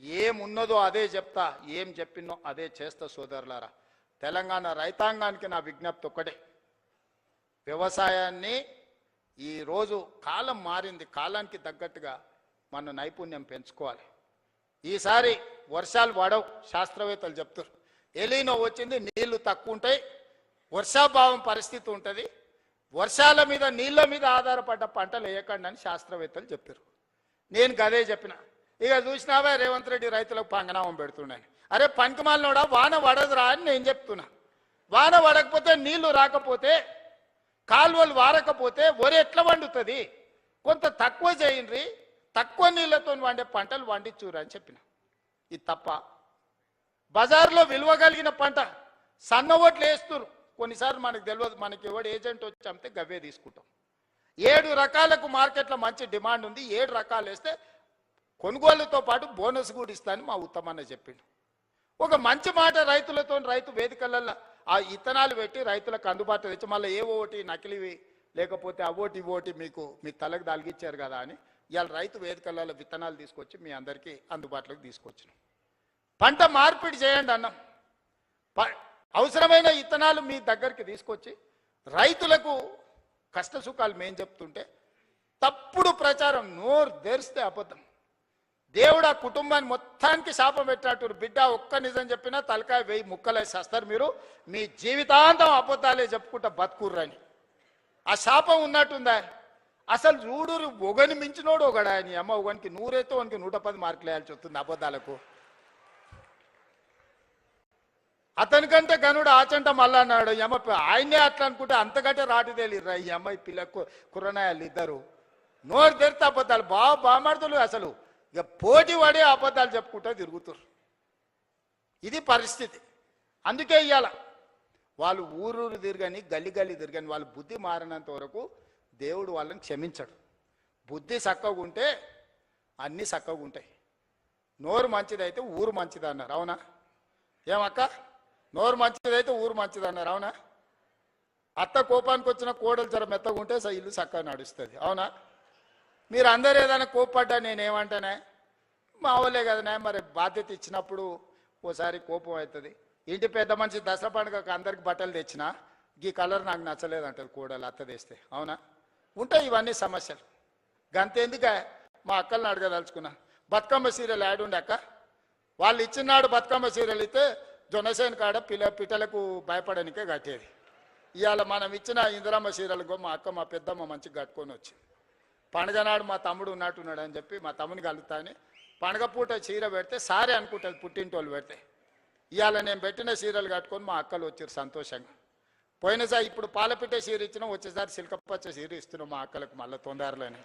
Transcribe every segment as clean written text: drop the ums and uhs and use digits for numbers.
ఏమున్నదో అదే చెప్తా, ఏం చెప్పినో అదే చేస్తా సోదరులారా. తెలంగాణ రైతాంగానికి నా విజ్ఞప్తి ఒక్కటే, వ్యవసాయాన్ని ఈరోజు కాలం మారింది, కాలానికి తగ్గట్టుగా మన నైపుణ్యం పెంచుకోవాలి. ఈసారి వర్షాలు పడవు, శాస్త్రవేత్తలు చెప్తారు. ఎలీనో వచ్చింది, నీళ్లు తక్కువ ఉంటాయి, వర్షాభావం పరిస్థితి ఉంటుంది, వర్షాల మీద నీళ్ళ మీద ఆధారపడ్డ పంటలు వేయకండి అని శాస్త్రవేత్తలు చెప్పారు. నేను గదే చెప్పిన. ఇక చూసినావా రేవంత్ రెడ్డి రైతులకు పంగనామం పెడుతున్నాను. అరే పంకమాలనోడా, వాన పడదురా అని నేను చెప్తున్నా. వాన పడకపోతే నీళ్లు రాకపోతే, కాలువలు వారకపోతే వరి ఎట్లా వండుతుంది? కొంత తక్కువ చేయండి, తక్కువ నీళ్లతో వండే పంటలు వండించురా అని చెప్పిన. ఇది తప్ప? బజార్లో విలువ కలిగిన పంట సన్న ఓట్లు వేస్తున్నారు. కొన్నిసార్లు మనకు తెలియదు, మనకి ఎవడు ఏజెంట్ వచ్చి అమ్మితే గవ్వే తీసుకుంటాం. 7 రకాలకు మార్కెట్లో మంచి డిమాండ్ ఉంది, 7 రకాలు వేస్తే కొనుగోలుతో పాటు బోనస్ కూడా ఇస్తానని మా ఉత్తమన్న చెప్పిండు. ఒక మంచి మాట రైతులతో, రైతు వేదికలలో ఆ ఇత్తనాలు పెట్టి రైతులకు అందుబాటులో తెచ్చి, మళ్ళీ ఏ ఓటి నకిలివి లేకపోతే అవోటి ఇవోటి మీకు మీ తలకు దాల్గిచ్చారు కదా అని ఇవాళ రైతు వేదికలలో విత్తనాలు తీసుకొచ్చి మీ అందరికీ అందుబాటులోకి తీసుకొచ్చినాం. పంట మార్పిడి చేయండి అన్నాం. అవసరమైన ఇత్తనాలు మీ దగ్గరికి తీసుకొచ్చి రైతులకు కష్ట సుఖాలు మేము చెప్తుంటే తప్పుడు ప్రచారం, నోరు తెరిస్తే అబద్ధం. దేవుడు ఆ కుటుంబాన్ని మొత్తానికి శాపం పెట్టినట్టు, బిడ్డ ఒక్క నిజం చెప్పినా తలకాయ 1000 ముక్కలేసి వస్తారు మీరు, మీ జీవితాంతం అబద్ధాలే చెప్పుకుంటా బతుకుర్రని. ఆ శాపం ఉన్నట్టుందా? అసలు చూడు, ఒకని మించినోడు ఒకడా అని అమ్మ, ఒకనికి 100 అయితే ఒకనికి 110 మార్కులు వేయాల్సి వస్తుంది అబద్ధాలకు. అతనికంటే గనుడు ఆచంట మళ్ళా అన్నాడు. అమ్మ ఆయనే అట్లా అనుకుంటే అంతకంటే రాటు తేలిర్రా ఈ అమ్మాయి పిల్లకు కుర్రనాయాలు ఇద్దరు. నోరు తెరితే అబద్ధాలు, బామాడుతులు అసలు ఇక పోటీ పడే అబద్ధాలు చెప్పుకుంటూ తిరుగుతారు. ఇది పరిస్థితి. అందుకే ఇవాళ వాళ్ళు ఊరూరు తిరగని, గల్లి గల్లి తిరగని, వాళ్ళు బుద్ధి మారినంత వరకు దేవుడు వాళ్ళని క్షమించడు. బుద్ధి చక్కగా ఉంటే అన్నీ చక్కగా ఉంటాయి. నోరు మంచిదైతే ఊరు మంచిది అన్నారు, అవునా? ఏమక్క, నోరు మంచిదైతే ఊరు మంచిది అన్నారు, అవునా? అత్త కోపానికి వచ్చిన కోడలు జర మెత్తగా ఉంటే ఇల్లు చక్కగా నడుస్తుంది, అవునా? మీరు అందరు ఏదైనా కోప్పడ్డా నేనేమంటానే, మా వాళ్ళే కదనే, మరి బాధ్యత ఇచ్చినప్పుడు ఓసారి కోపం అవుతుంది. ఇంటి పెద్ద మనిషి దసరా పండుగకు అందరికి బట్టలు తెచ్చినా ఈ కలర్ నాకు నచ్చలేదు అంటారు కోడలు, అత్త తెస్తే, అవునా? ఉంటాయి ఇవన్నీ సమస్యలు. గంతెందుకే మా అక్కల్ని అడగదలుచుకున్నా, బతుకమ్మ సీరియల్ యాడ్ ఉండే అక్క, వాళ్ళు ఇచ్చినాడు బతుకమ్మ సీరియల్ అయితే జొన్నసేన కాడ పిట్టలకు భయపడనికే కట్టేది. ఇవాళ మనం ఇచ్చిన ఇందిరమ్మ సీరియల్కో మా అక్క మా పెద్దమ్మ మంచిగా కట్టుకొని వచ్చి, పండుగ నాడు మా తమ్ముడు ఉన్నట్టున్నాడు అని చెప్పి మా తమ్ముని కలుగుతాని పండుగ పూట చీర పెడితే సారే అనుకుంటుంది పుట్టింటోళ్ళు పెడితే. ఇవాళ నేను పెట్టిన సీరియల్ కట్టుకొని మా అక్కలు వచ్చారు సంతోషంగా. పోయినసారి ఇప్పుడు పాలపిట్టే సీర ఇచ్చినాం, వచ్చేసారి సిల్కపచ్చ సీర ఇస్తున్నాం మా అక్కలకు మళ్ళీ తొందరలోనే.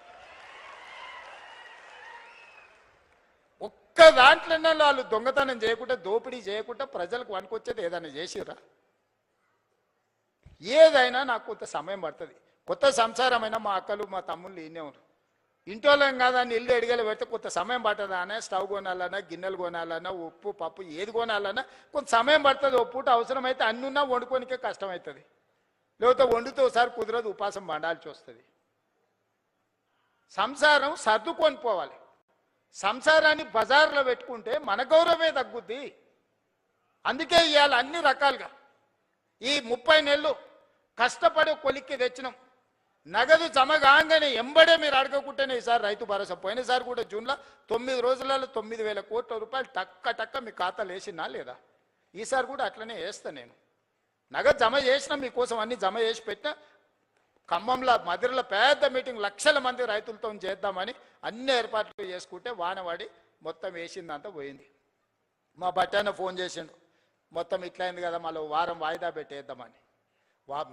ఒక్క దాంట్లోనే వాళ్ళు దొంగతనం చేయకుండా, దోపిడీ చేయకుండా ప్రజలకు వనుకొచ్చేది ఏదైనా చేసిరా? ఏదైనా నాకు కొంత సమయం పడుతుంది. కొత్త సంసారమైనా మా అక్కలు మా తమ్ముళ్ళు ఈయనే ఉన్నారు. ఇంటోళ్ళం కాదా అని ఇల్లు ఎడిగలు పెడితే కొంత సమయం పడుతుందా అనే, స్టవ్ కొనాలన్నా, గిన్నెలు కొనాలన్నా, ఉప్పు పప్పు ఏది కొనాలన్నా కొంత సమయం పడుతుంది. ఓ పూట అవసరమైతే అన్నున్నా వండుకోనికే కష్టమవుతుంది, లేకపోతే వండితే ఒకసారి కుదరదు, ఉపాసం వండాల్సి వస్తుంది. సంసారం సర్దుకొని పోవాలి. సంసారాన్ని బజార్లో పెట్టుకుంటే మన గౌరవమే తగ్గుద్ది. అందుకే ఇవాళ అన్ని రకాలుగా ఈ 30 నెలలు కష్టపడి కొలిక్కి తెచ్చినాం. నగదు జమ కాగానే ఎంబడే మీరు అడగకుంటేనే ఈసారి రైతు భరోసా. పోయినసారి కూడా జూన్లో 9 రోజులలో 9,000 కోట్ల రూపాయలు టక్క మీ ఖాతాలు వేసినా లేదా? ఈసారి కూడా అట్లనే వేస్తా నేను. నగదు జమ చేసినా మీకోసం అన్ని జమ చేసి పెట్టినా. ఖమ్మంలో మదిరలో పెద్ద మీటింగ్, లక్షల మంది రైతులతో చేద్దామని అన్ని ఏర్పాట్లు చేసుకుంటే వానవాడి మొత్తం వేసిందంతా పోయింది. మా బట్టాన ఫోన్ చేసిండు, మొత్తం ఇట్లయింది కదా, మళ్ళీ వారం వాయిదా పెట్టేద్దామని.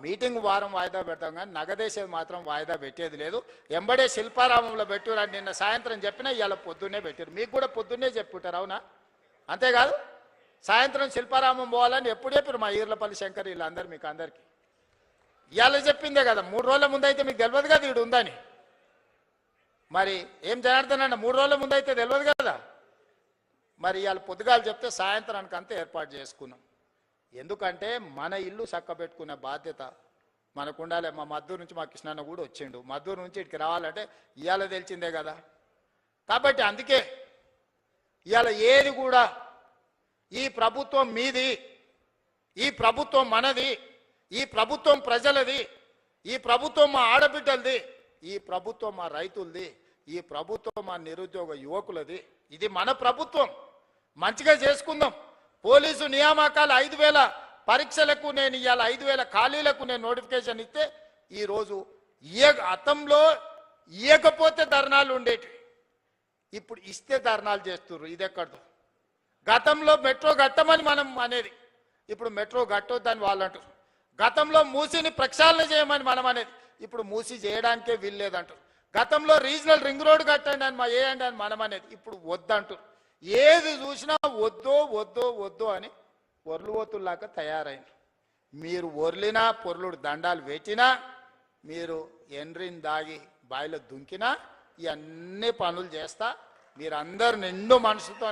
మీటింగ్ వారం వాయిదా పెడతాం కానీ నగదేసేది మాత్రం వాయిదా పెట్టేది లేదు. ఎంబడే శిల్పారామంలో పెట్టారు నిన్న సాయంత్రం చెప్పినా ఇవాళ పొద్దున్నే పెట్టారు. మీకు కూడా పొద్దున్నే చెప్పుంటారు, అవునా? అంతేకాదు సాయంత్రం శిల్పారామం పోవాలని ఎప్పుడు చెప్పారు మా ఈర్లపల్లి శంకర్ వీళ్ళందరూ మీకు అందరికీ. ఇవాళ చెప్పిందే కదా, 3 రోజుల ముందు అయితే మీకు తెలియదు కదా వీడు ఉందని. మరి ఏం జనార్దనన్న 3 రోజుల ముందు అయితే తెలియదు కదా. మరి ఇవాళ పొద్దుగాలు చెప్తే సాయంత్రానికి అంతా ఏర్పాటు చేసుకున్నాం. ఎందుకంటే మన ఇల్లు చక్కబెట్టుకునే బాధ్యత మనకు ఉండాలి. మా మద్దూరు నుంచి మా కృష్ణన్న కూడా వచ్చిండు. మద్దూరు నుంచి ఇక్కడికి రావాలంటే ఇవాళ తెలిసిందే కదా. కాబట్టి అందుకే ఇవాళ ఏది కూడా ఈ ప్రభుత్వం మీది, ఈ ప్రభుత్వం మనది, ఈ ప్రభుత్వం ప్రజలది, ఈ ప్రభుత్వం మా ఆడబిడ్డలది, ఈ ప్రభుత్వం మా రైతులది, ఈ ప్రభుత్వం మా నిరుద్యోగ యువకులది. ఇది మన ప్రభుత్వం. మంచిగా చేసుకుందాం. పోలీసు నియామకాలు 5,000 పరీక్షలకు నేను ఇవాళ 5,000 ఖాళీలకు నేను నోటిఫికేషన్ ఇస్తే ఈరోజు గతంలో ఇవ్వకపోతే ధర్నాలు ఉండేవి, ఇప్పుడు ఇస్తే ధర్నాలు చేస్తుర్రు. ఇది ఎక్కడదో. గతంలో మెట్రో కట్టమని మనం అనేది, ఇప్పుడు మెట్రో కట్టొద్దని వాళ్ళు అంటారు. గతంలో మూసిని ప్రక్షాళన చేయమని మనం అనేది, ఇప్పుడు మూసి చేయడానికే వీల్లేదంటారు. గతంలో రీజనల్ రింగ్ రోడ్ కట్టండి అని వేయండి అని మనం అనేది, ఇప్పుడు వద్దంటారు. ఏది చూసినా వద్దో వద్దో వద్దో అని ఒర్లువోతుల్లాగా తయారైంది. మీరు ఒర్లినా పొర్లుడు దండాలు వేచినా, మీరు ఎండ్రిని దాగి బాయిలో దుంకినా, ఇవన్నీ పనులు చేస్తా. మీరందరు నిండు మనసుతో